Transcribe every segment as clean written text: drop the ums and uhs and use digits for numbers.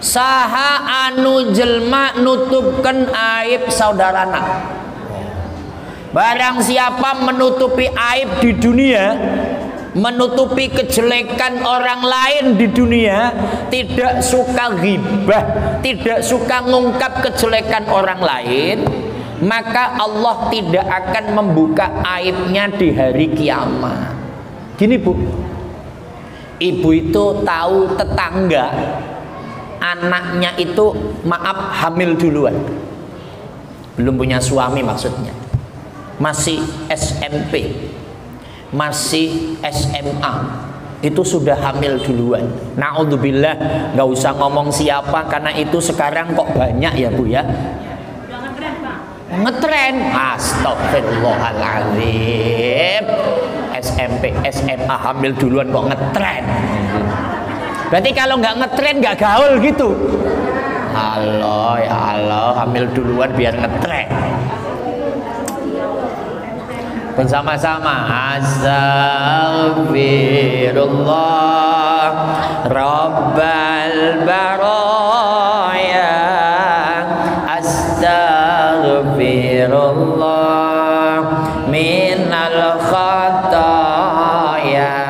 Saha anu jelma nutupkan aib saudarana. Barang siapa menutupi aib di dunia, menutupi kejelekan orang lain di dunia, tidak suka ghibah, tidak suka ngungkap kejelekan orang lain, maka Allah tidak akan membuka aibnya di hari kiamat. Gini Bu, ibu itu tahu tetangga anaknya itu maaf hamil duluan, belum punya suami maksudnya, masih SMP, masih SMA, itu sudah hamil duluan. Naudzubillah, nggak usah ngomong siapa karena itu sekarang kok banyak ya Bu ya. Ngetren, astagfirullahaladzim. SMP, SMA hamil duluan kok ngetren. Berarti kalau nggak ngetren nggak gaul gitu. Halo ya Allah, hamil duluan biar ngetren. Bersama-sama astaghfirullah rabbal baraya, astaghfirullah minal khataya.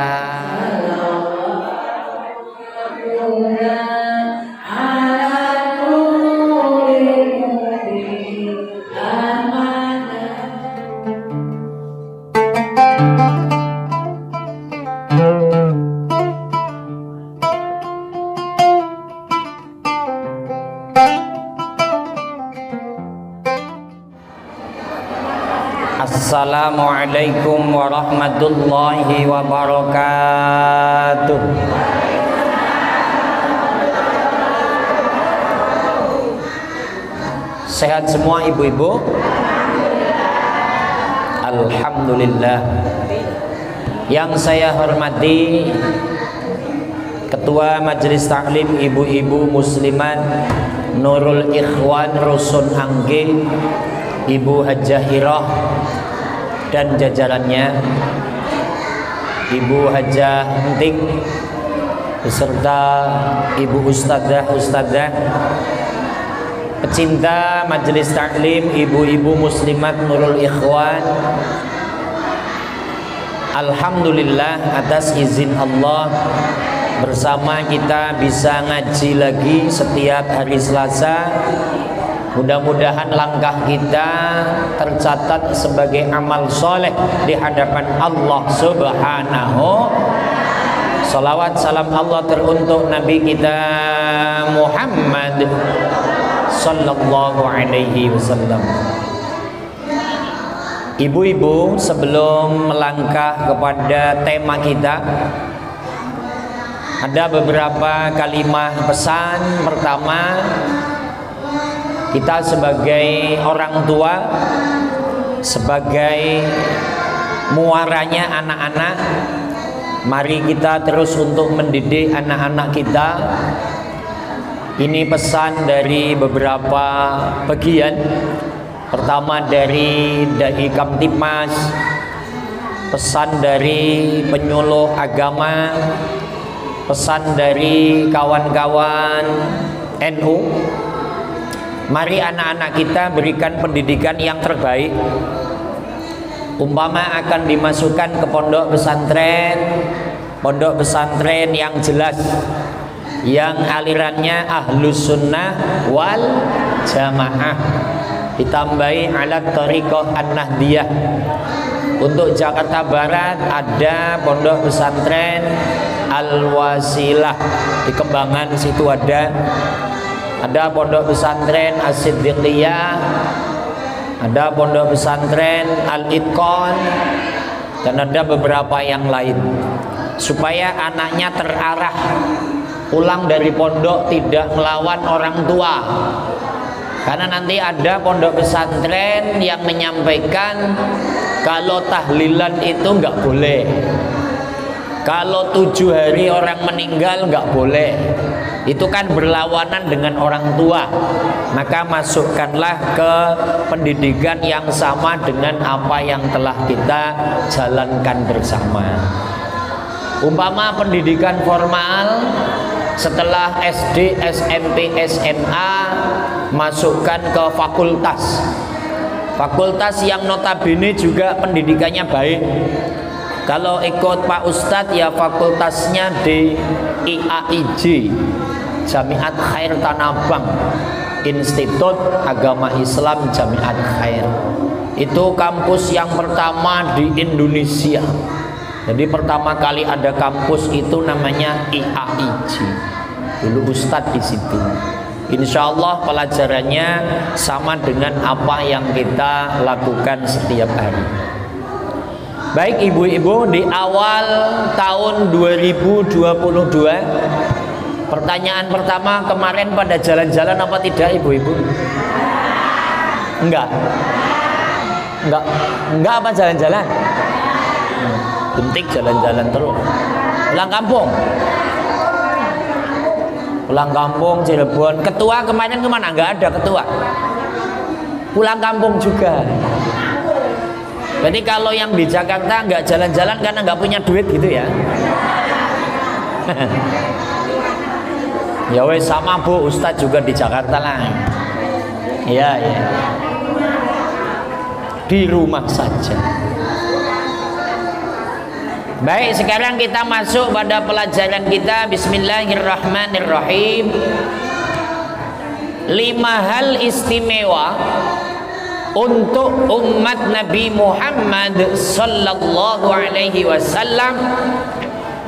Assalamualaikum warahmatullahi wabarakatuh. Sehat semua ibu-ibu? Alhamdulillah. Yang saya hormati Ketua Majelis Taklim Ibu-ibu Muslimat Nurul Ikhwan Rusun Angge, Ibu Hajah Irah dan jajarannya, Ibu Hajah Entik beserta Ibu Ustadzah, pecinta Majelis Taklim Ibu-ibu Muslimat Nurul Ikhwan. Alhamdulillah atas izin Allah bersama kita bisa ngaji lagi setiap hari Selasa. Mudah-mudahan langkah kita tercatat sebagai amal soleh di hadapan Allah Subhanahu. Salawat salam Allah teruntuk Nabi kita Muhammad Sallallahu Alaihi Wasallam. Ibu-ibu, sebelum melangkah kepada tema kita, ada beberapa kalimat pesan. Pertama, kita sebagai orang tua, sebagai muaranya anak-anak, mari kita terus untuk mendidik anak-anak kita. Ini pesan dari beberapa bagian. Pertama dari Dai Kamtipmas, pesan dari penyuluh agama, pesan dari kawan-kawan NU. Mari anak-anak kita berikan pendidikan yang terbaik. Umpama akan dimasukkan ke pondok pesantren yang jelas, yang alirannya Ahlus Sunnah wal Jamaah, ditambahi alat Thariqah An-Nahdiyah. Untuk Jakarta Barat ada pondok pesantren Al-Wasilah, di Kembangan situ ada pondok pesantren As-Siddiqiyah, ada pondok pesantren Al-Itqan, dan ada beberapa yang lain, supaya anaknya terarah pulang dari pondok tidak melawan orang tua. Karena nanti ada pondok pesantren yang menyampaikan kalau tahlilan itu nggak boleh, kalau 7 hari orang meninggal nggak boleh. Itu kan berlawanan dengan orang tua. Maka masukkanlah ke pendidikan yang sama dengan apa yang telah kita jalankan bersama. Umpama pendidikan formal setelah SD, SMP, SMA masukkan ke fakultas. Fakultas yang notabene juga pendidikannya baik. Kalau ikut Pak Ustadz ya fakultasnya di IAIJ, Jamiat Khair Tanabang, Institut Agama Islam Jamiat Khair. Itu kampus yang pertama di Indonesia. Jadi pertama kali ada kampus itu namanya IAIJ. Dulu Ustadz di situ. Insya Allah pelajarannya sama dengan apa yang kita lakukan setiap hari. Baik ibu-ibu, di awal tahun 2022, pertanyaan pertama, kemarin pada jalan-jalan apa tidak ibu-ibu? Enggak apa jalan-jalan? Penting jalan-jalan terus. Pulang kampung Cirebon. Ketua kemarin kemana? Enggak ada ketua. Pulang kampung juga. Berarti kalau yang di Jakarta enggak jalan-jalan karena enggak punya duit gitu ya. Ya wes sama Bu, Ustadz juga di Jakarta lah. Iya. Di rumah saja. Baik, sekarang kita masuk pada pelajaran kita. Bismillahirrahmanirrahim. 5 hal istimewa untuk umat Nabi Muhammad sallallahu alaihi wasallam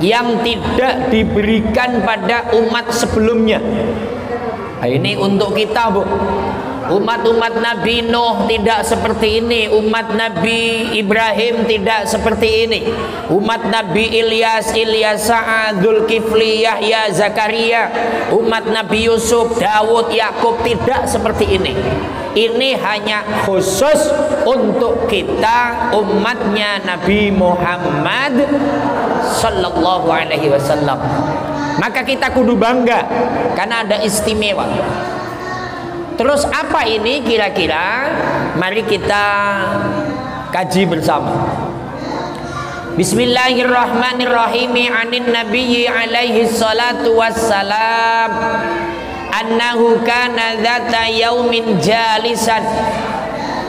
yang tidak diberikan pada umat sebelumnya. Nah, ini untuk kita, Bu. Umat-umat Nabi Nuh tidak seperti ini. Umat Nabi Ibrahim tidak seperti ini. Umat Nabi Ilyas, Dzulkifli, Yahya, Zakaria. Umat Nabi Yusuf, Daud, Yakub tidak seperti ini. Ini hanya khusus untuk kita umatnya Nabi Muhammad sallallahu alaihi wasallam. Maka kita kudu bangga karena ada istimewa. Terus apa ini kira-kira? Mari kita kaji bersama. Bismillahirrahmanirrahim. Anin nabiyyi alaihi salatu wassalam annahu kana dzata yaumin jalisan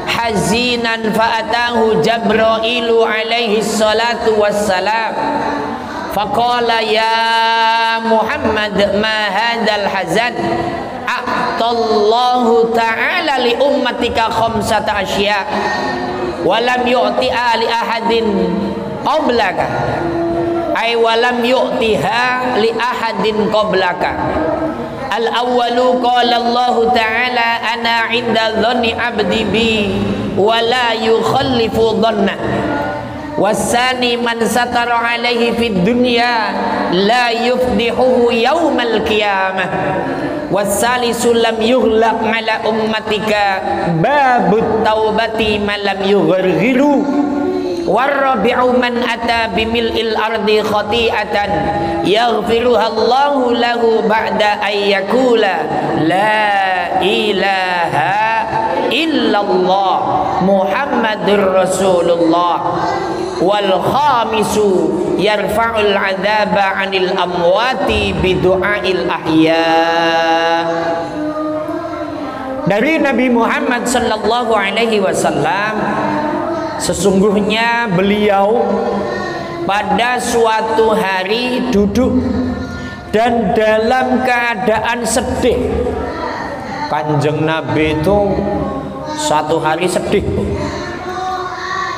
hazinan fa'atahu Jabrailu alaihi salatu wassalam faqala ya Muhammad ma hadzal hazan a'tallahu ta'ala li ummatika khamsata asya wa lam yu'tiha li ahadin qablaka ay wa lam yu'tiha li ahadin qablaka. Al-awwalu qala Allah ta'ala ana 'inda dhanni 'abdi bi wa la yukhallifu dhanna. Wasani man satara alaihi fid dunya la yufdihuhu yaumal qiyamah. Wasalisu lam yughlaq ala ummatika babut taubati man lam yugharghiru. Warabi'u man ata bimil'il ardi khati'atan yaghfiruha Allahu lahu ba'da ayyakula la ilaha illallah Muhammadur Rasulullah. Wal khamisu yarfa'ul 'adzaba 'anil amwati bidu'ail ahya. Dari Nabi Muhammad sallallahu alaihi wasallam, sesungguhnya beliau pada suatu hari duduk dan dalam keadaan sedih. Kanjeng Nabi itu suatu hari sedih.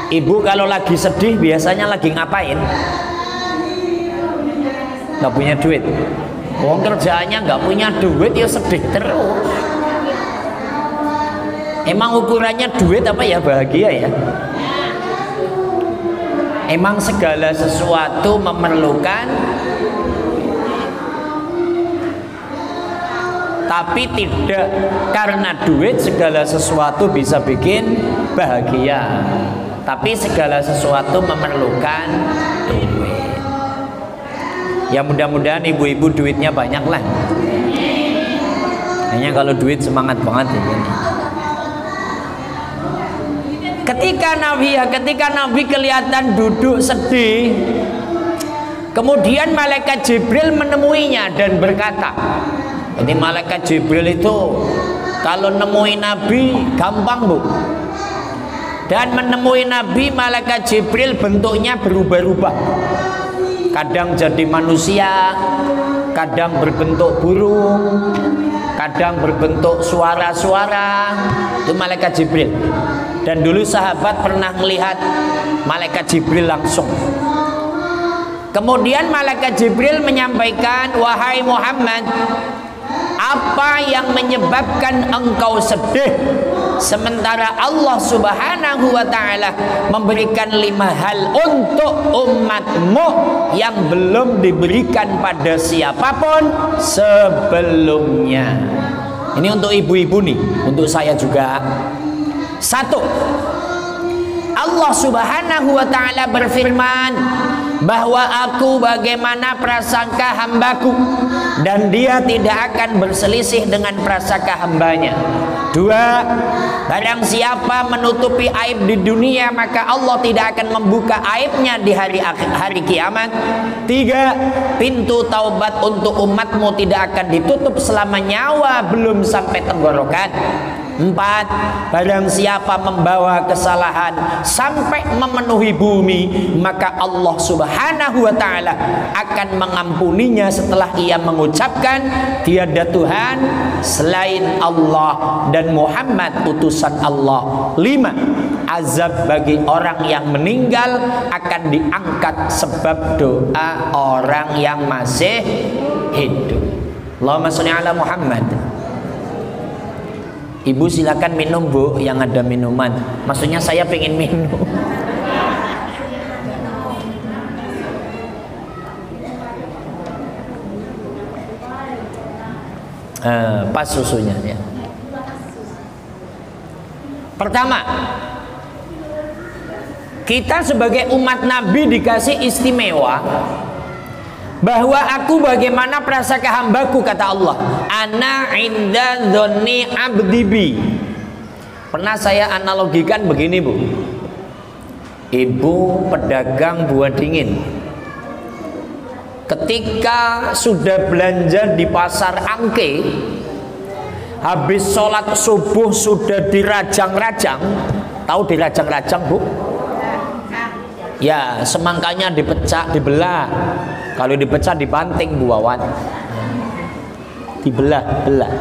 Ibu kalau lagi sedih biasanya lagi ngapain? Nggak punya duit. Wong kerjaannya nggak punya duit ya sedih terus. Emang ukurannya duit apa ya bahagia ya? Emang segala sesuatu memerlukan, tapi tidak karena duit segala sesuatu bisa bikin bahagia. Tapi segala sesuatu memerlukan duit. Ya mudah-mudahan ibu-ibu duitnya banyak lah. Hanya kalau duit semangat banget ya. Ketika Nabi kelihatan duduk sedih, Kemudian malaikat Jibril menemuinya dan berkata, jadi malaikat Jibril itu kalau nemuin Nabi gampang, Bu. Dan menemui Nabi, malaikat Jibril bentuknya berubah-ubah. Kadang jadi manusia, kadang berbentuk burung, kadang berbentuk suara-suara. Itu malaikat Jibril. Dan dulu sahabat pernah melihat malaikat Jibril langsung. Kemudian malaikat Jibril menyampaikan, wahai Muhammad, apa yang menyebabkan engkau sedih sementara Allah Subhanahu wa ta'ala memberikan 5 hal untuk umatmu yang belum diberikan pada siapapun sebelumnya. Ini untuk ibu-ibu nih, untuk saya juga. 1, Allah Subhanahu wa ta'ala berfirman bahwa aku bagaimana prasangka hambaku dan dia tidak akan berselisih dengan prasangka hambanya. 2, barang siapa menutupi aib di dunia maka Allah tidak akan membuka aibnya di hari kiamat. 3, pintu taubat untuk umatmu tidak akan ditutup selama nyawa belum sampai tenggorokan. 4, barang siapa membawa kesalahan sampai memenuhi bumi maka Allah Subhanahu wa ta'ala akan mengampuninya setelah ia mengucapkan tiada Tuhan selain Allah dan Muhammad utusan Allah. 5, azab bagi orang yang meninggal akan diangkat sebab doa orang yang masih hidup. Allahumma sholli ala Muhammad. Ibu silakan minum, Bu, yang ada minuman. Maksudnya saya pengen minum. Pas susunya ya. Pertama, kita sebagai umat Nabi dikasih istimewa bahwa aku bagaimana prasangka hambaku, kata Allah, ana inda dzonni abdi bi. Pernah saya analogikan begini, Bu. Ibu pedagang buah dingin, ketika sudah belanja di pasar Angke, habis sholat subuh sudah dirajang-rajang. Tahu dirajang-rajang, Bu? Ya, semangkanya dipecah, dibelah. Kalau dipecah dibanting, Bu Wawan. Dibelah-belah.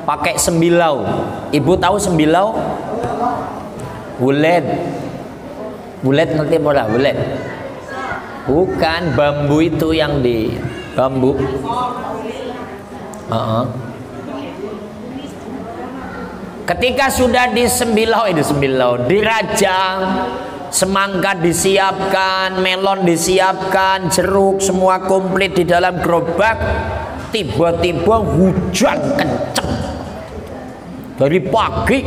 Pakai sembilau. Ibu tahu sembilau? Bulet. Bulet nanti apa? Bulet. Bukan, bambu itu yang di bambu. Ketika sudah disembilau, dirajang, semangka disiapkan, melon disiapkan, jeruk semua komplit di dalam gerobak. Tiba-tiba hujan kenceng dari pagi,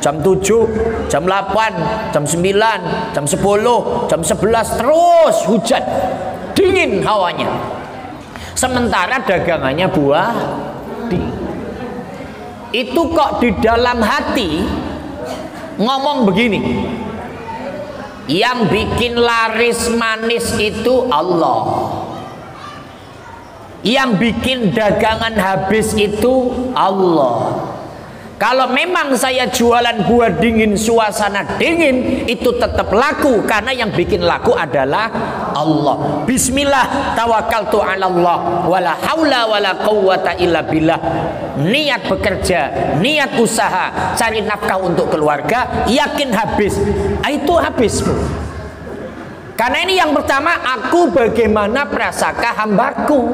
jam 7, jam 8, jam 9, jam 10, jam 11 terus hujan, dingin hawanya. Sementara dagangannya buah dingin. Itu kok di dalam hati ngomong begini, yang bikin laris manis itu Allah, yang bikin dagangan habis itu Allah. Kalau memang saya jualan buah dingin, suasana dingin, itu tetap laku karena yang bikin laku adalah Allah. Bismillah tawakkaltu 'ala Allah wala haula wala quwwata illa billah. Niat bekerja, niat usaha, cari nafkah untuk keluarga, yakin habis. Itu habis, Bu. Karena ini yang pertama, aku bagaimana prasangka hambaku.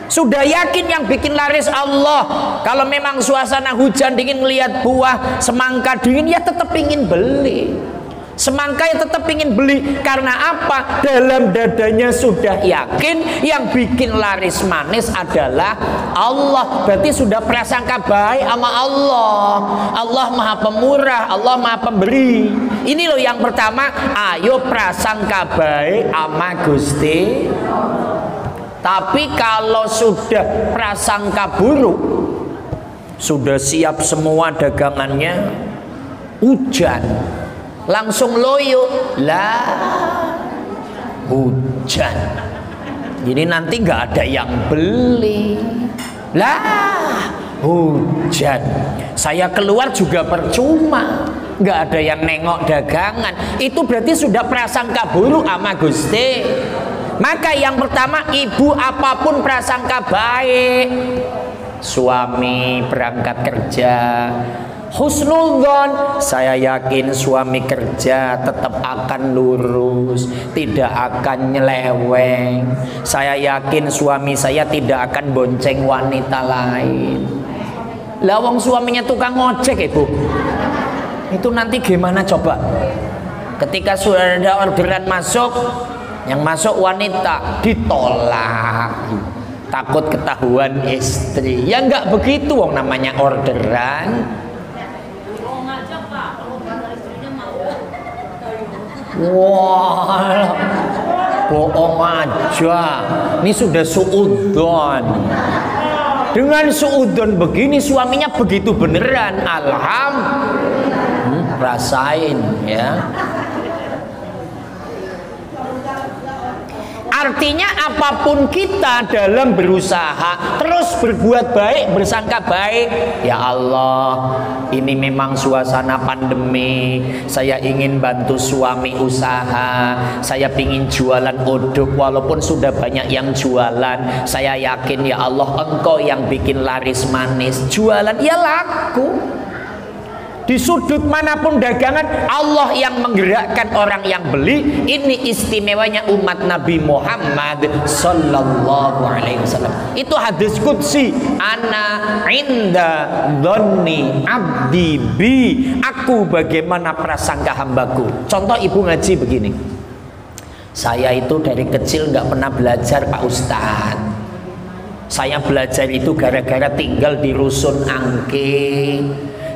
Sudah yakin yang bikin laris Allah. Kalau memang suasana hujan dingin melihat buah semangka dingin, ya tetap ingin beli. Semangka ya tetap ingin beli. Karena apa? Dalam dadanya sudah yakin yang bikin laris manis adalah Allah. Berarti sudah prasangka baik sama Allah. Allah maha pemurah, Allah maha pemberi. Ini loh yang pertama, ayo prasangka baik sama Gusti. Tapi kalau sudah prasangka buruk, sudah siap semua dagangannya, hujan, langsung loyo lah, hujan. Jadi nanti nggak ada yang beli. Lah, hujan. Saya keluar juga percuma. Nggak ada yang nengok dagangan. Itu berarti sudah prasangka buruk sama Gusti. Maka yang pertama, ibu apapun prasangka baik. Suami berangkat kerja, husnudzon, saya yakin suami kerja tetap akan lurus, tidak akan nyeleweng. Saya yakin suami saya tidak akan bonceng wanita lain. Lah wong suaminya tukang ojek, Ibu. Itu nanti gimana coba? Ketika sudah ada orderan masuk, yang masuk wanita ditolak. Takut ketahuan istri. Ya enggak begitu wong namanya orderan. Wah, bohong aja. Ini sudah suudon. Dengan suudon begini suaminya begitu beneran. Rasain ya. Artinya apapun kita dalam berusaha terus berbuat baik, bersangka baik. Ya Allah, ini memang suasana pandemi. Saya ingin bantu suami usaha. Saya ingin jualan uduk walaupun sudah banyak yang jualan. Saya yakin ya Allah, Engkau yang bikin laris manis. Jualan ya laku. Di sudut manapun dagangan, Allah yang menggerakkan orang yang beli. Ini istimewanya umat Nabi Muhammad Sallallahu Alaihi Wasallam. Itu hadis qudsi, ana inda dhonni abdi bi, aku bagaimana prasangka hambaku. Contoh ibu ngaji begini, saya itu dari kecil nggak pernah belajar Pak Ustadz. Saya belajar itu gara-gara tinggal di Rusun Angke,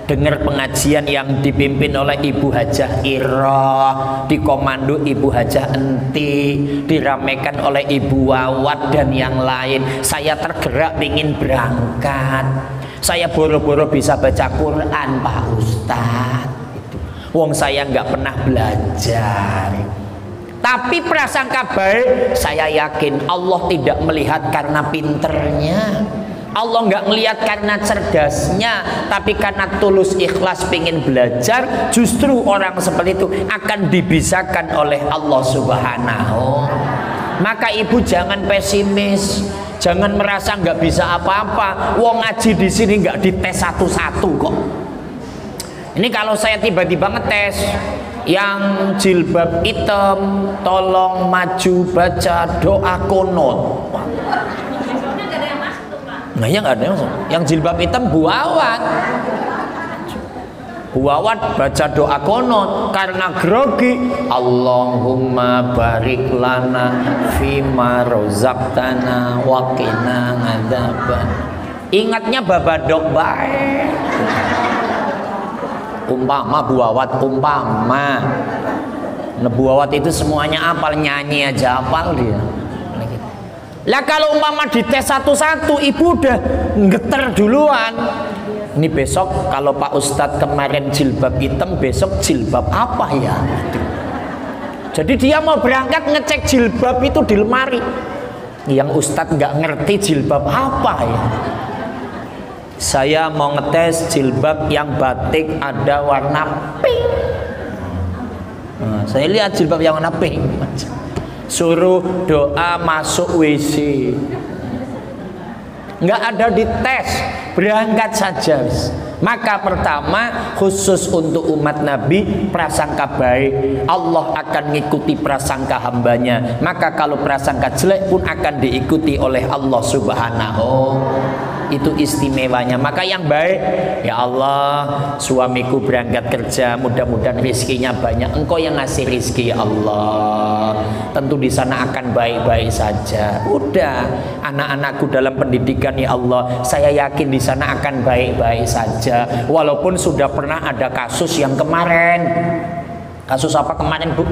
dengar pengajian yang dipimpin oleh Ibu Hajah Iroh, dikomando Ibu Hajah Enti, diramekan oleh Ibu Wawat dan yang lain. Saya tergerak ingin berangkat. Saya boro-boro bisa baca Quran Pak Ustadz. Wong saya nggak pernah belajar. Tapi prasangka baik, saya yakin Allah tidak melihat karena pinternya. Allah nggak melihat karena cerdasnya, tapi karena tulus ikhlas pengen belajar. Justru orang seperti itu akan dibisakan oleh Allah Subhanahu. Maka ibu jangan pesimis, jangan merasa nggak bisa apa-apa. Wong ngaji di sini nggak dites satu-satu kok. Ini kalau saya tiba-tiba ngetes, yang jilbab hitam tolong maju baca doa kunut. Nah ya nggak ada yang jilbab hitam Bu Wawat. Bu Wawat baca doa kunut karena grogi. Allahumma barik lana fima rozaqtana wa qina adzaban. Ingatnya babadok baik. Umpama Bu Wawat, umpama. Nah, Bu Wawat itu semuanya apal, nyanyi aja apal dia. Lah kalau umpama dites satu-satu, ibu udah geter duluan. Ini besok kalau Pak Ustadz kemarin jilbab hitam, besok jilbab apa ya? Jadi dia mau berangkat ngecek jilbab itu di lemari. Yang Ustadz nggak ngerti jilbab apa ya? Saya mau ngetes jilbab yang batik ada warna pink. Nah, saya lihat jilbab yang warna pink. Suruh doa masuk WC, nggak ada dites, berangkat saja. Maka pertama khusus untuk umat Nabi, prasangka baik, Allah akan ngikuti prasangka hambanya. Maka kalau prasangka jelek pun akan diikuti oleh Allah Subhanahu. Itu istimewanya. Maka yang baik, ya Allah, suamiku berangkat kerja, mudah-mudahan rizkinya banyak. Engkau yang ngasih rizki ya Allah. Tentu di sana akan baik-baik saja. Udah, anak-anakku dalam pendidikan ya Allah, saya yakin di sana akan baik-baik saja. Walaupun sudah pernah ada kasus yang kemarin. Kasus apa kemarin Bu?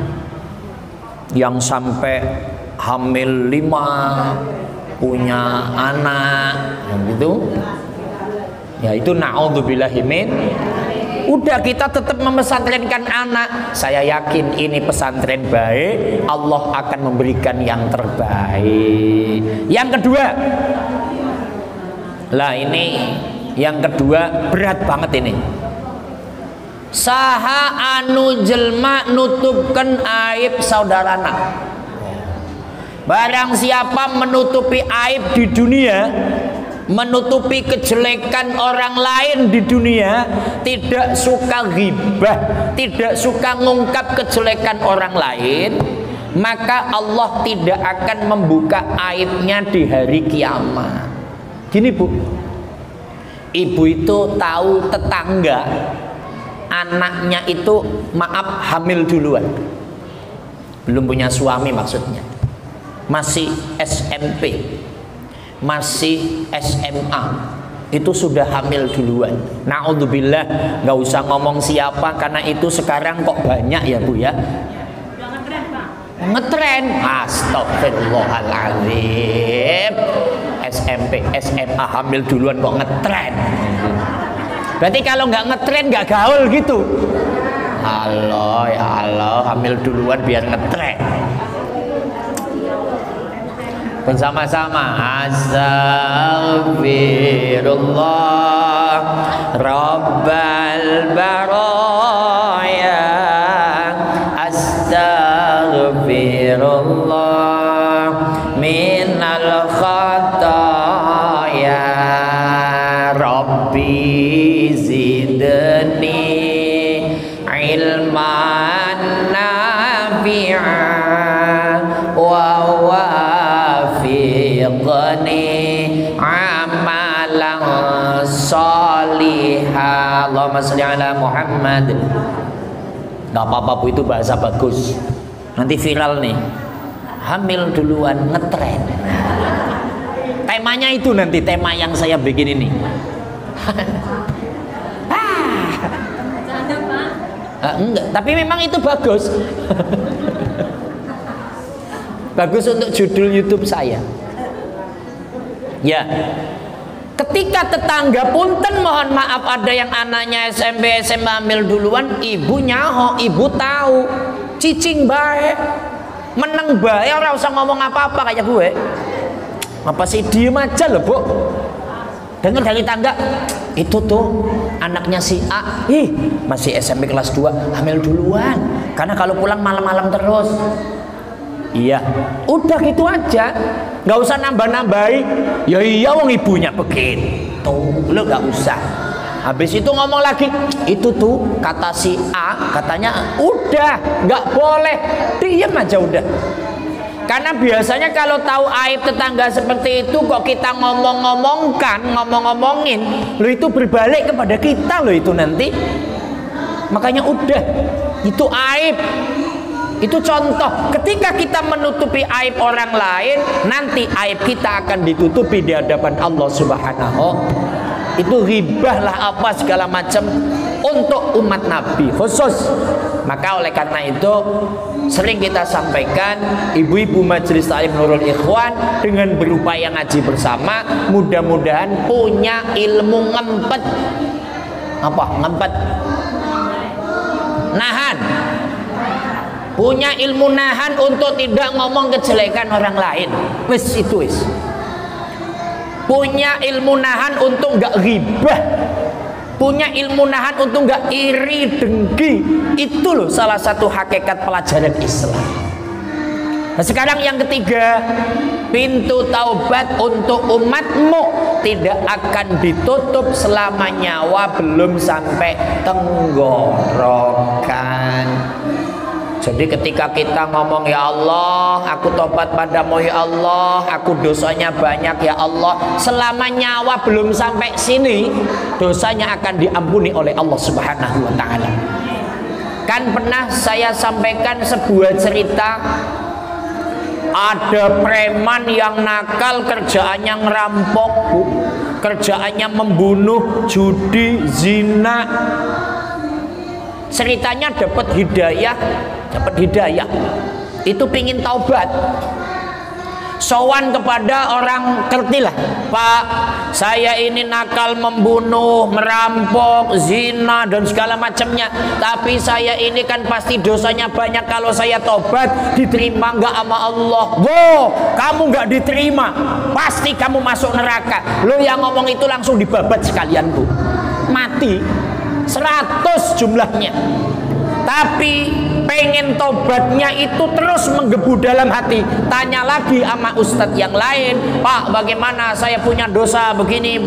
Yang sampai hamil 5, punya anak, yang gitu. Ya itu naudzubillahi min. udah kita tetap memesantrenkan anak. Saya yakin ini pesantren baik, Allah akan memberikan yang terbaik. Yang kedua, lah ini yang kedua berat banget ini. Saha anu jelma nutupkan aib saudarana. Barang siapa menutupi aib di dunia, menutupi kejelekan orang lain di dunia, tidak suka ghibah, tidak suka ngungkap kejelekan orang lain, maka Allah tidak akan membuka aibnya di hari kiamat. Gini Bu, ibu itu tahu tetangga anaknya itu maaf hamil duluan, belum punya suami maksudnya, masih SMP, masih SMA, itu sudah hamil duluan. Naudzubillah, nggak usah ngomong siapa karena itu sekarang kok banyak ya Bu ya. Ngetren, astagfirullahaladzim, SMP, SMA hamil duluan kok ngetren. Berarti kalau nggak ngetren nggak gaul gitu. Halo ya Allah, hamil duluan biar ngetren. Bersama-sama, astaghfirullah Rabbal baraya, astaghfirullah minal khataya, Rabbi zidni ilman nafi'an wa wafiqni amalan salihah. Allahumma sholli ala Muhammad. Gak apa-apa Bu, itu bahasa bagus, nanti viral nih. Hamil duluan ngetren. Temanya itu nanti tema yang saya bikin ini. Enggak, tapi memang itu bagus. Bagus untuk judul YouTube saya. Ya, ketika tetangga punten mohon maaf ada yang anaknya SMP SMA hamil duluan, ibu nyaho, ibu tahu, cicing baik, meneng baik, orang usah ngomong apa-apa kayak gue. Apa sih, diem aja loh Bu. Dengar dari tangga, itu tuh anaknya si A, masih SMP kelas 2 hamil duluan, karena kalau pulang malam-malam terus. Iya, udah gitu aja, nggak usah nambah-nambahi. Ya iya, wong ibunya begitu, lo nggak usah. Habis itu ngomong lagi, itu tuh kata si A, katanya udah nggak boleh, diem aja udah. Karena biasanya kalau tahu aib tetangga seperti itu kok kita ngomongin, lo itu berbalik kepada kita lo itu nanti. Makanya udah, itu aib. Itu contoh, ketika kita menutupi aib orang lain, nanti aib kita akan ditutupi di hadapan Allah Subhanahu. Itu ghibah lah apa segala macam untuk umat Nabi khusus. Maka oleh karena itu sering kita sampaikan, ibu-ibu majelis taklim Nurul Ikhwan dengan berupaya ngaji bersama, mudah-mudahan punya ilmu ngempet. Apa ngempet? Nahan. Punya ilmu nahan untuk tidak ngomong kejelekan orang lain. Wis itu wis. Punya ilmu nahan untuk nggak ghibah. Punya ilmu nahan untuk nggak iri dengki. Itu loh salah satu hakikat pelajaran Islam. Nah sekarang yang ketiga, pintu taubat untuk umatmu tidak akan ditutup selama nyawa belum sampai tenggorokan. Jadi ketika kita ngomong ya Allah, aku tobat padamu ya Allah, aku dosanya banyak ya Allah, selama nyawa belum sampai sini, dosanya akan diampuni oleh Allah Subhanahu wa ta'ala. Kan pernah saya sampaikan sebuah cerita, ada preman yang nakal, kerjaannya ngerampok, kerjaannya membunuh, judi, zina. Ceritanya dapat hidayah, itu pingin taubat. sowan kepada orang kertilah, Pak, saya ini nakal, membunuh, merampok, zina dan segala macamnya, tapi saya ini kan pasti dosanya banyak, kalau saya tobat diterima nggak sama Allah? Wow, kamu nggak diterima, pasti kamu masuk neraka. Lo yang ngomong itu langsung dibabat sekalian, Bu, mati 100 jumlahnya. Tapi pengen tobatnya itu terus menggebu dalam hati. Tanya lagi sama ustadz yang lain, Pak, bagaimana saya punya dosa begini,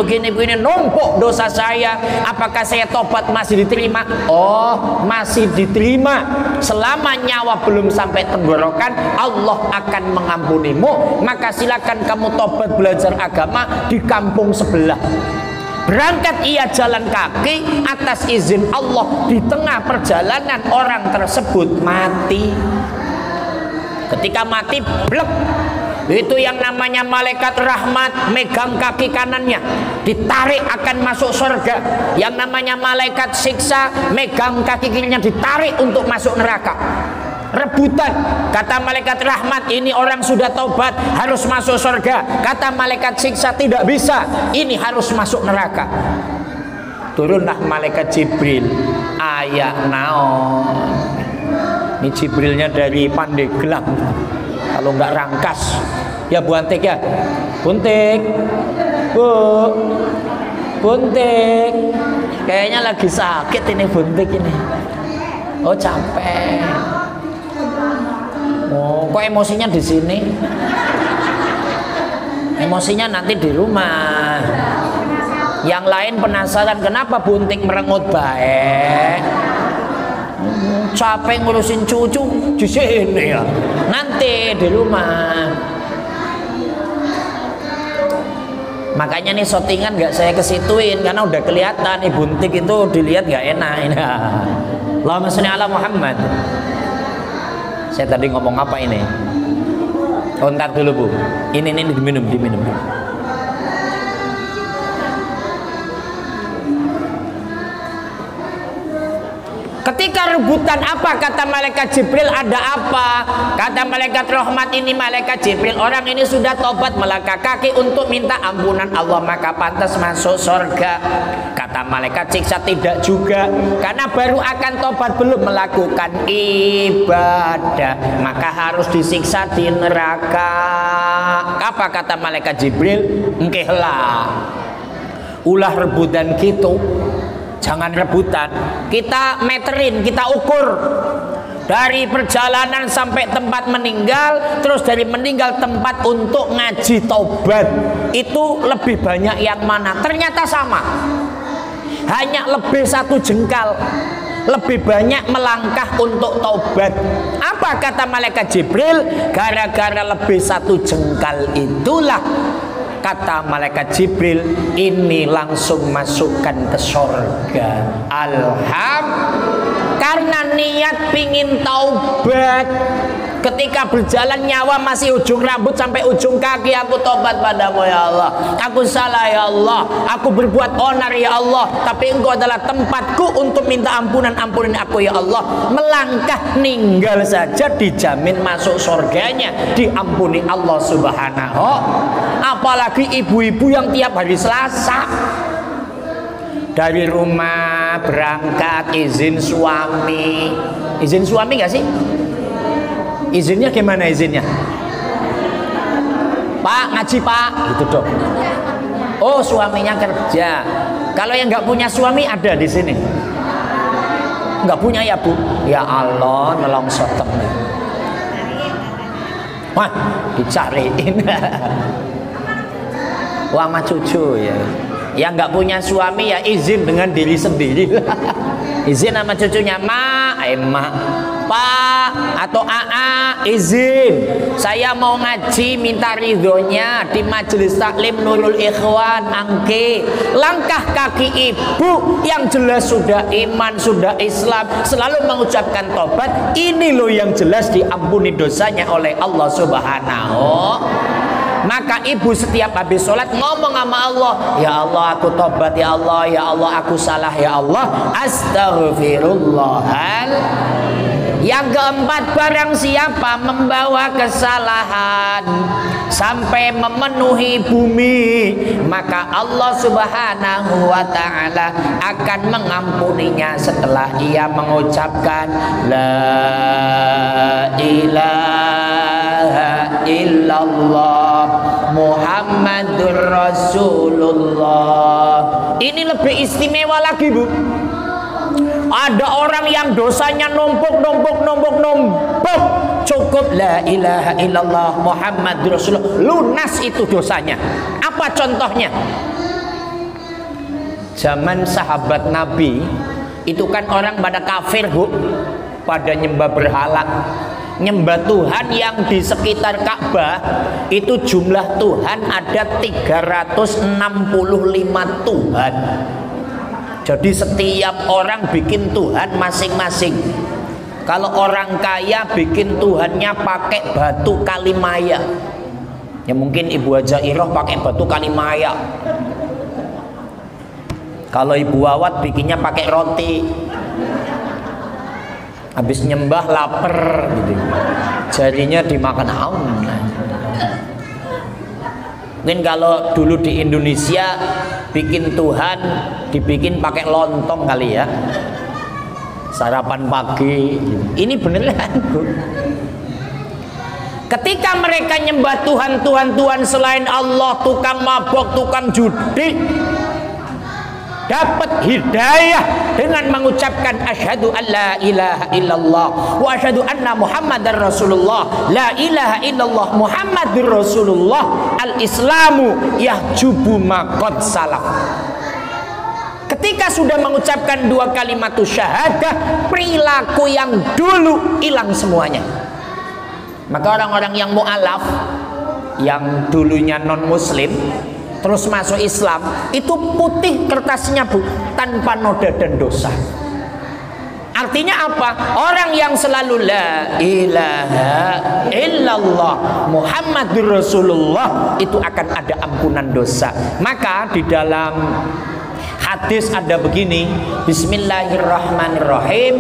numpuk dosa saya, apakah saya tobat masih diterima? Oh, masih diterima. Selama nyawa belum sampai tenggorokan, Allah akan mengampunimu. Maka silakan kamu tobat belajar agama di kampung sebelah. Berangkat ia jalan kaki atas izin Allah. Di tengah perjalanan orang tersebut mati. Ketika mati, blek, itu yang namanya malaikat rahmat megang kaki kanannya, ditarik akan masuk surga. Yang namanya malaikat siksa megang kaki kirinya, ditarik untuk masuk neraka. Rebutan, kata malaikat rahmat, ini orang sudah taubat harus masuk surga. Kata malaikat siksa, tidak bisa, ini harus masuk neraka. Turunlah malaikat Jibril. Ayak naon, ini Jibrilnya dari Pandeglang, kalau nggak Rangkas. Ya Bu Antik ya, Buntik, Bu Buntik, kayaknya lagi sakit ini Buntik ini. Oh, capek. Oh, kok emosinya di sini? Emosinya nanti di rumah. Yang lain penasaran kenapa Bunting merengut baik. Capek ngurusin cucu di sini ya. Nanti di rumah. Makanya nih shootingan nggak saya kesituin karena udah kelihatan nih Buntik itu dilihat nggak enak. Allahumma sholli ala Muhammad. Saya tadi ngomong apa ini? Oh, ntar dulu Bu. Ini diminum. Ketika rebutan, apa kata malaikat Jibril? Ada apa? Kata malaikat rahmat, ini malaikat Jibril, orang ini sudah tobat melangkah kaki untuk minta ampunan Allah, maka pantas masuk surga. Kata malaikat siksa, tidak juga, karena baru akan tobat, belum melakukan ibadah, maka harus disiksa di neraka. Apa kata malaikat Jibril? Engkehlah, ulah rebutan gitu. Jangan rebutan, kita meterin, kita ukur dari perjalanan sampai tempat meninggal, terus dari meninggal tempat untuk ngaji taubat, itu lebih banyak yang mana? Ternyata sama, hanya lebih 1 jengkal lebih banyak melangkah untuk taubat. Apa kata malaikat Jibril? Gara-gara lebih 1 jengkal itulah, kata malaikat Jibril, ini langsung masukkan ke surga. Karena niat pingin taubat. Ketika berjalan nyawa masih ujung rambut sampai ujung kaki, aku tobat padamu ya Allah, aku salah ya Allah, aku berbuat onar ya Allah, tapi engkau adalah tempatku untuk minta ampunan, ampunin aku ya Allah. Melangkah ninggal saja dijamin masuk surganya, diampuni Allah subhanahu. Apalagi ibu-ibu yang tiap hari Selasa dari rumah berangkat, izin suami gak sih? Izinnya gimana izinnya? Pak, ngaji Pak, gitu dong. Oh, suaminya kerja. Kalau yang nggak punya suami ada di sini? Nggak punya ya Bu? Ya Allah, nolong sotem. Wah, dicariin. Wah, sama cucu ya. Yang nggak punya suami ya izin dengan diri sendiri. Izin sama cucunya, Mak, Pak atau AA, izin saya mau ngaji, minta ridhonya di majelis taklim Nurul Ikhwan Angke. Langkah kaki ibu yang jelas sudah iman, sudah Islam, selalu mengucapkan tobat, ini loh yang jelas diampuni dosanya oleh Allah subhanahu. Maka ibu setiap habis sholat ngomong sama Allah, ya Allah aku tobat ya Allah aku salah ya Allah, astaghfirullahal. Yang keempat, barang siapa membawa kesalahan sampai memenuhi bumi, maka Allah Subhanahu wa ta'ala akan mengampuninya setelah ia mengucapkan la ilaha illallah Muhammadur Rasulullah. Ini lebih istimewa lagi, Bu. Ada orang yang dosanya numpuk, cukup la ilaha illallah Muhammadur Rasulullah, lunas itu dosanya. Apa contohnya? Zaman sahabat Nabi itu kan orang pada kafir, Bu, pada nyembah berhala, nyembah Tuhan yang di sekitar Ka'bah. Itu jumlah Tuhan ada 365 Tuhan. Jadi setiap orang bikin Tuhan masing-masing. Kalau orang kaya bikin Tuhannya pakai batu kalimaya, ya mungkin Ibu Haja Iroh pakai batu kalimaya. Kalau Ibu Wawat bikinnya pakai roti. Habis nyembah lapar gitu, jadinya dimakan aum. Mungkin kalau dulu di Indonesia bikin Tuhan dibikin pakai lontong kali ya, sarapan pagi. Ini beneran, Bu. Ketika mereka nyembah Tuhan selain Allah, tukang mabok, tukang judi, dapat hidayah dengan mengucapkan asyhadu an la ilaha illallah wa asyhadu anna muhammadar rasulullah. La ilaha illallah Muhammadur Rasulullah, al-islamu yahjubu ma qad salaf. Ketika sudah mengucapkan dua kalimat syahadah, perilaku yang dulu hilang semuanya. Maka orang-orang yang mu'alaf, yang dulunya non muslim terus masuk Islam, itu putih kertasnya, Bu, tanpa noda dan dosa. Artinya apa? Orang yang selalu la ilaha illallah Muhammadur Rasulullah itu akan ada ampunan dosa. Maka di dalam hadis ada begini, bismillahirrahmanirrahim,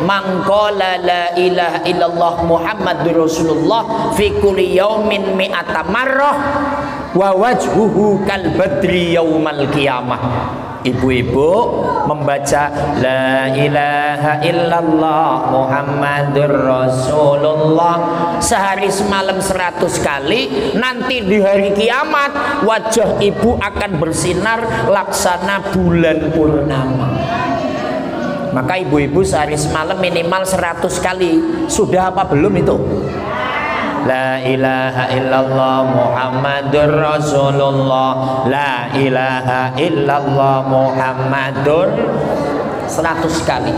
man qala la ilaha illallah Muhammadur Rasulullah fi kulli yaumin mi'ata marrah wa wajhuhu kal badri yaumal qiyamah. Ibu-ibu membaca la ilaha illallah Muhammadur Rasulullah sehari semalam 100 kali, nanti di hari kiamat wajah ibu akan bersinar laksana bulan purnama. Maka ibu-ibu sehari semalam minimal 100 kali. Sudah apa belum itu? La ilaha illallah Muhammadur Rasulullah, la ilaha illallah Muhammadur 100 kali.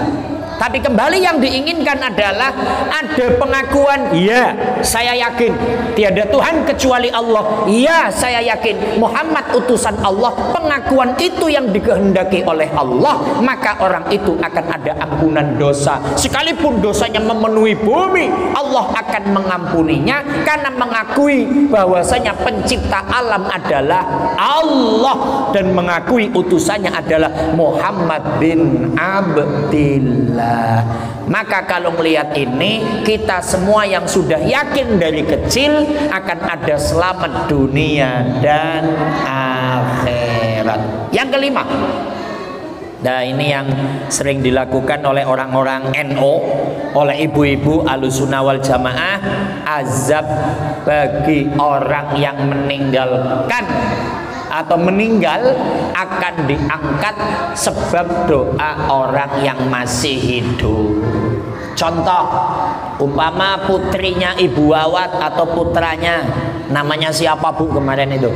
Tapi kembali yang diinginkan adalah ada pengakuan, ya saya yakin tiada Tuhan kecuali Allah, ya saya yakin Muhammad utusan Allah. Pengakuan itu yang dikehendaki oleh Allah, maka orang itu akan ada ampunan dosa. Sekalipun dosanya memenuhi bumi, Allah akan mengampuninya karena mengakui bahwasanya pencipta alam adalah Allah dan mengakui utusannya adalah Muhammad bin Abdillah. Maka kalau melihat ini, kita semua yang sudah yakin dari kecil akan ada selamat dunia dan akhirat. Yang kelima, nah ini yang sering dilakukan oleh orang-orang NO, oleh ibu-ibu Ahlussunnah wal Jamaah, azab bagi orang yang meninggalkan atau meninggal akan diangkat sebab doa orang yang masih hidup. Contoh, umpama putrinya Ibu Wawat atau putranya, namanya siapa, Bu, kemarin itu?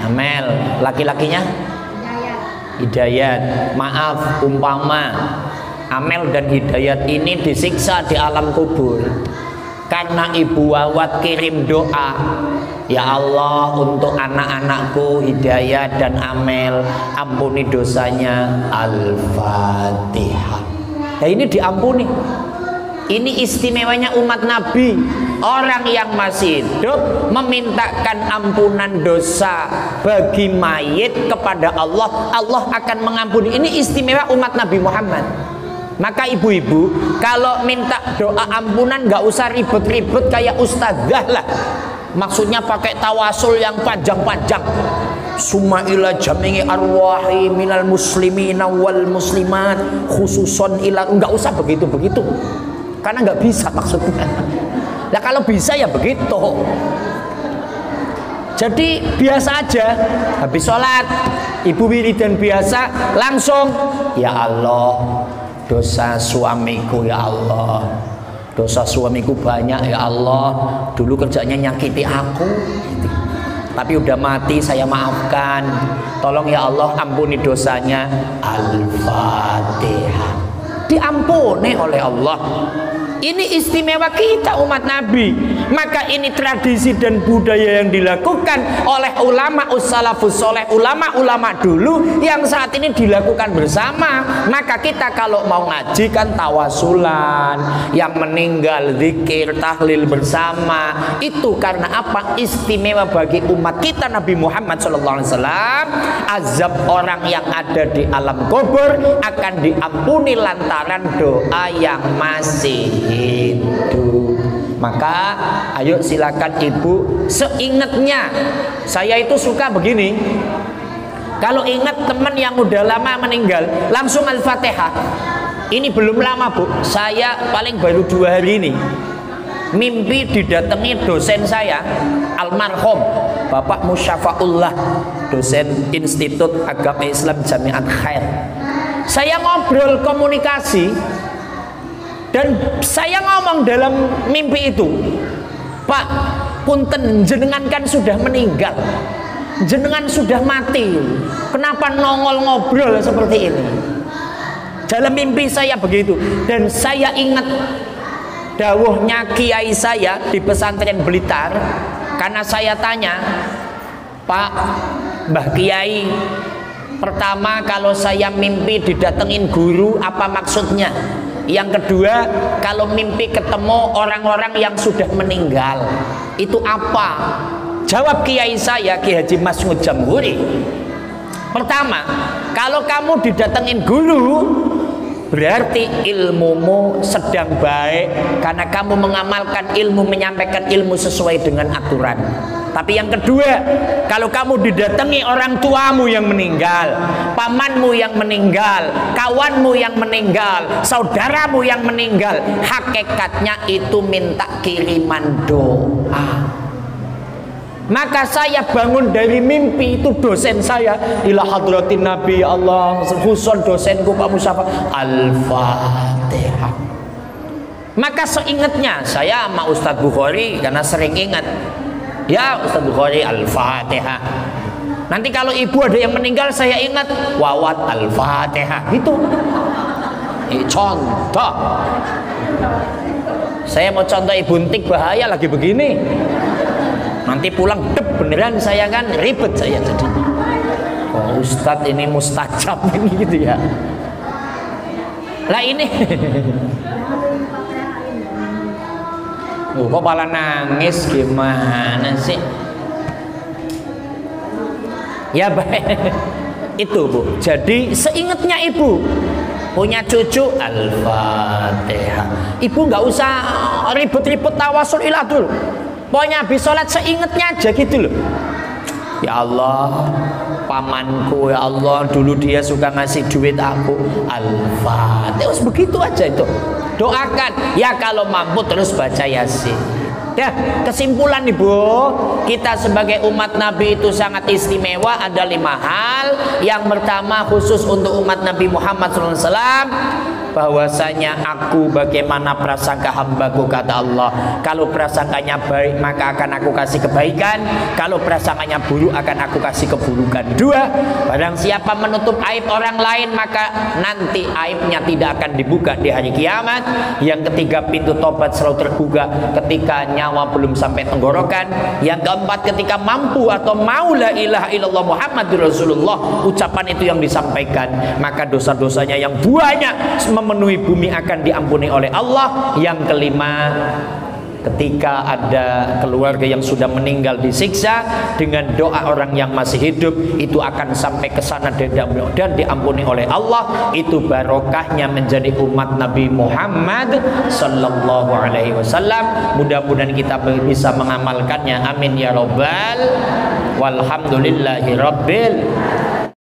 Amel. Laki-lakinya? Hidayat. Maaf, umpama Amel dan Hidayat ini disiksa di alam kubur karena Ibu Wawat kirim doa, ya Allah, untuk anak-anakku Hidayat dan Amel, ampuni dosanya. Al-Fatihah. Nah ini diampuni. Ini istimewanya umat Nabi. Orang yang masih hidup memintakan ampunan dosa bagi mayit kepada Allah, Allah akan mengampuni. Ini istimewa umat Nabi Muhammad. Maka ibu-ibu kalau minta doa ampunan nggak usah ribet-ribet kayak ustadzah lah. Maksudnya pakai tawasul yang panjang-panjang. Summa ila jami'i arwahi minal muslimina wal muslimat khususon ila, nggak usah begitu-begitu. Karena nggak bisa maksudnya. Nah kalau bisa ya begitu. Jadi biasa aja, habis sholat ibu wiridan biasa langsung, ya Allah, dosa suamiku ya Allah, dosa suamiku banyak ya Allah, dulu kerjanya nyakiti aku gitu. Tapi udah mati saya maafkan, tolong ya Allah ampuni dosanya. Al-Fatihah, diampuni oleh Allah. Ini istimewa kita umat Nabi. Maka ini tradisi dan budaya yang dilakukan oleh ulama ussalafus soleh, ulama-ulama dulu yang saat ini dilakukan bersama. Maka kita kalau mau ngaji kan tawasulan, yang meninggal zikir tahlil bersama. Itu karena apa? Istimewa bagi umat kita Nabi Muhammad SAW. Azab orang yang ada di alam kubur akan diampuni lantaran doa yang masih hidup. Maka ayo silakan ibu, seingatnya saya itu suka begini, kalau ingat teman yang udah lama meninggal langsung Al-Fatihah. Ini belum lama Bu, saya paling baru 2 hari ini mimpi didatangi dosen saya almarhum Bapak Musyafaullah, dosen Institut Agama Islam Jamiat Khair. Saya ngobrol komunikasi dan saya ngomong dalam mimpi itu, Pak, punten jenengan kan sudah meninggal, jenengan sudah mati, kenapa nongol ngobrol seperti ini? Dalam mimpi saya begitu. Dan saya ingat dawuhnya kiai saya di pesantren Blitar. Karena saya tanya, Pak, Mbah Kiai, pertama kalau saya mimpi didatengin guru apa maksudnya? Yang kedua, kalau mimpi ketemu orang-orang yang sudah meninggal, itu apa? Jawab kiai saya, Ki Haji Mas'ud Jamhuri. Pertama, kalau kamu didatengin guru, berarti ilmumu sedang baik karena kamu mengamalkan ilmu, menyampaikan ilmu sesuai dengan aturan. Tapi yang kedua, kalau kamu didatangi orang tuamu yang meninggal, pamanmu yang meninggal, kawanmu yang meninggal, saudaramu yang meninggal, hakikatnya itu minta kiriman doa. Maka saya bangun dari mimpi itu, dosen saya ila hadratin Nabi Allah khusus dosenku Pak Musyafa Al-Fatihah. Maka seingatnya saya sama Ustadz Bukhari, karena sering ingat, ya Ustadz Bukhari Al-Fatihah. Nanti kalau ibu ada yang meninggal saya ingat Wawat Al-Fatihah gitu. Contoh, saya mau contoh ibu Ntik bahaya lagi begini, nanti pulang dep beneran saya kan ribet saya jadi. Oh Ustadz ini mustajab ini gitu ya. Lah ini kok malah nangis, gimana sih? Ya baik, itu Bu. Jadi seingatnya ibu punya cucu Al-Fatihah, ibu nggak usah ribet-ribet tawasul ilah dulu. Pokoknya habis sholat seingatnya aja gitu loh. Ya Allah, pamanku ya Allah, dulu dia suka ngasih duit aku. Al-Fatihah, begitu aja itu. Doakan, ya kalau mampu terus baca Yasin. Ya, kesimpulan Ibu, kita sebagai umat Nabi itu sangat istimewa. Ada 5 hal. Yang pertama khusus untuk umat Nabi Muhammad SAW, bahwasanya aku bagaimana prasangka hambaku, kata Allah. Kalau prasangkanya baik maka akan aku kasih kebaikan, kalau prasangkanya buruk akan aku kasih keburukan. 2, barang siapa menutup aib orang lain maka nanti aibnya tidak akan dibuka di hari kiamat. Yang ketiga, pintu tobat selalu terbuka ketika nyawa belum sampai tenggorokan. Yang keempat, ketika mampu atau mau la ilaha illallah Muhammadur Rasulullah, ucapan itu yang disampaikan, maka dosa-dosanya yang banyak memenuhi bumi akan diampuni oleh Allah. Yang kelima, ketika ada keluarga yang sudah meninggal disiksa, dengan doa orang yang masih hidup itu akan sampai ke sana dan diampuni oleh Allah. Itu barokahnya menjadi umat Nabi Muhammad sallallahu alaihi wasallam. Mudah-mudahan kita bisa mengamalkannya, amin ya robbal walhamdulillahi rabbil